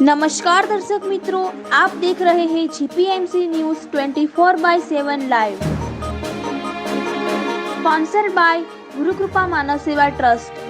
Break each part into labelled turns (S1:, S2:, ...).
S1: नमस्कार दर्शक मित्रों, आप देख रहे हैं जीपीएमसी news 24/7 live, sponsored by Gurukripa मानव सेवा ट्रस्ट।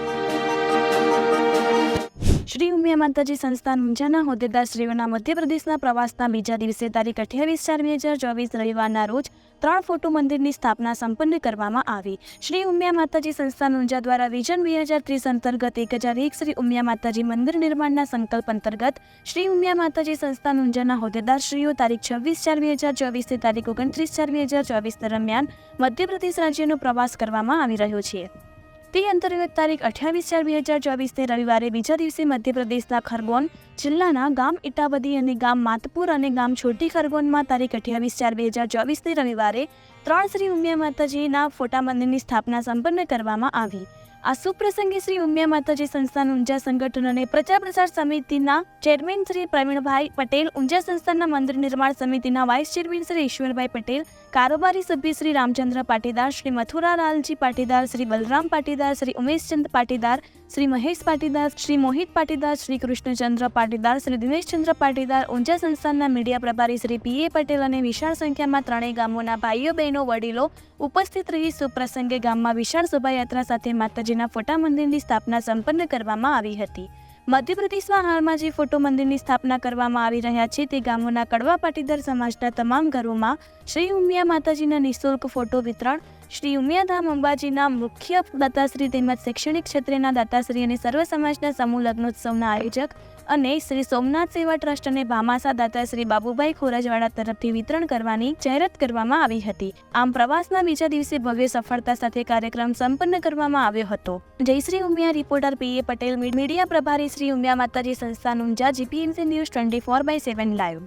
S2: શ્રી ઉમિયા માતાજી સંસ્થાન ઊંઝાના હોદ્દેદારશ્રીઓના મધ્યપ્રદેશના પ્રવાસના બીજા દિવસે તારીખ 28/4/2024 રવિવારના રોજ 3 ફોટો મંદિરની સ્થાપના સંપન્ન કરવામાં આવી। શ્રી ઉમિયા માતાજી સંસ્થાન ઊંઝા દ્વારા વિઝન 2030 અંતર્ગત 1001 શ્રી ઉમિયા માતાજી મંદિર નિર્માણના સંકલ્પ અંતર્ગત શ્રી ઉમિયા માતાજી સંસ્થાન ઊંઝાના હોદ્દેદારશ્રીઓ તારીખ 26/4/2024 થી તારીખ 29/4/2024 દરમિયાન મધ્યપ્રદેશ રાજ્યનો પ્રવાસ કરવામાં આવી રહ્યો છે। તે અંતર્ગત તારીખ 28/4/2024 રવિવારે બીજા દિવસે મધ્યપ્રદેશના ખરગોન જિલ્લાના ગામ ઇટાવદી અને ગામ માતપુર અને ગામ છોટી ખરગોનમાં તારીખ 28/4/2024 રવિવારે 3 શ્રી ઉમિયા માતાજીના ફોટા મંદિરની સ્થાપના સંપન્ન કરવામાં આવી। આ સુપ્રસંગે શ્રી ઉમિયા માતાજી સંસ્થાન ઊંઝા સંગઠન અને પ્રચાર પ્રસાર સમિતિના ચેરમેન શ્રી પ્રવીણભાઈ પટેલ, ઊંઝા સંસ્થાનના મંદિર નિર્માણ સમિતિના વાઇસ ચેરમેન શ્રી ઈશ્વરભાઈ પટેલ, કારોબારી સભ્ય શ્રી રામચંદ્ર પાટીદાર, શ્રી મથુરાલાલજી પાટીદાર, શ્રી બલરામ પાટીદાર, શ્રી ઉમેશચંદ પાટીદાર, શ્રી મહેશ પાટીદાર, શ્રી મોહિત પાટીદાર, શ્રી કૃષ્ણચંદ્ર પાટીદાર, શ્રી દિનેશચંદ્ર પાટીદાર, ઊંઝા સંસ્થાનના મીડિયા પ્રભારી શ્રી પીએ પટેલ અને વિશાળ સંખ્યામાં ત્રણેય ગામોના ભાઈઓ બહેનો વડીલો ઉપસ્થિત રહી સુપ્રસંગે ગામમાં વિશાળ શોભાયાત્રા સાથે માતાજીના ફોટા મંદિરની સ્થાપના સંપન્ન કરવામાં આવી હતી। મધ્યપ્રદેશમાં હાલમાં જે ફોટો મંદિરની સ્થાપના કરવામાં આવી રહ્યા છે તે ગામોના કડવા પાટીદાર સમાજના તમામ ઘરોમાં શ્રી ઉમિયા માતાજીના નિઃશુલ્ક ફોટો વિતરણ, શ્રી ઉમિયાધામ અંબાજીના મુખ્ય દાતાશ્રી તેમજ શૈક્ષણિક ક્ષેત્રના દાતાશ્રી અને સર્વ સમાજના સમૂહ લગ્નોત્સવના આયોજક અને શ્રી સોમનાથ સેવા ટ્રસ્ટ અને ભામાસા દાતાશ્રી બાબુભાઈ ખોરજવાડા તરફથી વિતરણ કરવાની જાહેરાત કરવામાં આવી હતી। આમ પ્રવાસના બીજા દિવસે ભવ્ય સફળતા સાથે કાર્યક્રમ સંપન્ન કરવામાં આવ્યો હતો। જય શ્રી ઉમિયા રિપોર્ટર પીએ પટેલ, મીડિયા પ્રભારી શ્રી ઉમિયા માતાજી સંસ્થાન ઊંઝા, જીપીએમસી ન્યૂઝ 24/7 લાઈવ।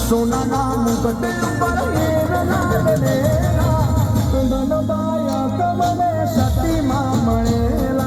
S3: સોનાના મુકટ પર હેર લાગેલા, કમલ બાયા કમલે સતીમાં મળેલા।